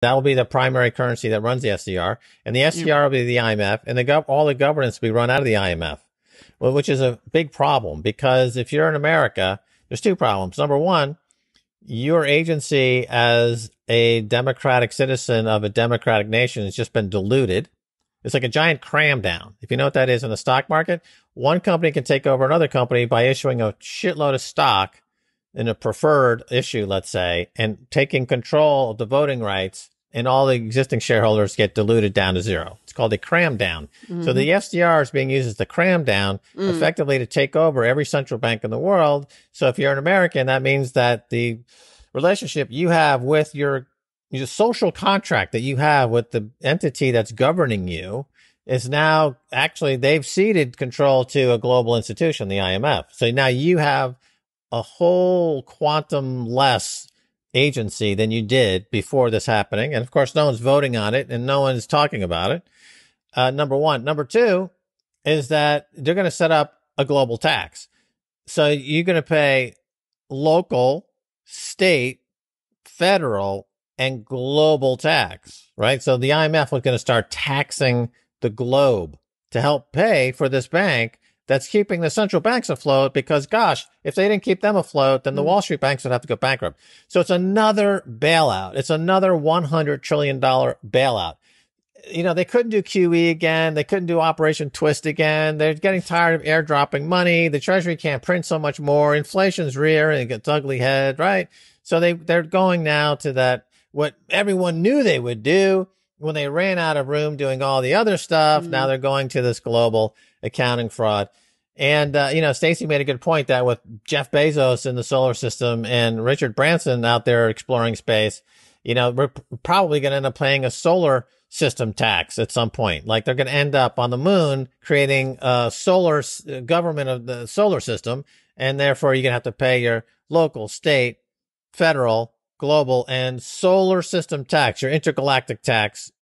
That will be the primary currency that runs the SDR, and the Yep. SDR will be the IMF, and all the governance will be run out of the IMF, well, which is a big problem because if you're in America, there's two problems. Number one, your agency as a democratic citizen of a democratic nation has just been diluted. It's like a giant cram down. If you know what that is in the stock market, one company can take over another company by issuing a shitload of stock in a preferred issue, let's say, and taking control of the voting rights, and all the existing shareholders get diluted down to zero. It's called a cram down. Mm-hmm. So the SDR is being used as the cram down, effectively to take over every central bank in the world. So if you're an American, that means that the relationship you have with your social contract that you have with the entity that's governing you is now actually they've ceded control to a global institution, the IMF. So now you have a whole quantum less agency than you did before this happening. And of course, no one's voting on it and no one's talking about it. Number one. Number two is that they're going to set up a global tax. So you're going to pay local, state, federal, and global tax, right? So the IMF was going to start taxing the globe to help pay for this bank that's keeping the central banks afloat because, gosh, if they didn't keep them afloat, then the Wall Street banks would have to go bankrupt. So it's another bailout. It's another $100 trillion bailout. You know, they couldn't do QE again. They couldn't do Operation Twist again. They're getting tired of airdropping money. The Treasury can't print so much more. Inflation's rearing its ugly head, right? So they're going now to that, what everyone knew they would do when they ran out of room doing all the other stuff. Now they're going to this global accounting fraud. And, Stacey made a good point that with Jeff Bezos in the solar system and Richard Branson out there exploring space, we're probably going to end up paying a solar system tax at some point. Like they're going to end up on the moon creating a solar government of the solar system. And therefore you're going to have to pay your local, state, federal, global, and solar system tax, your intergalactic tax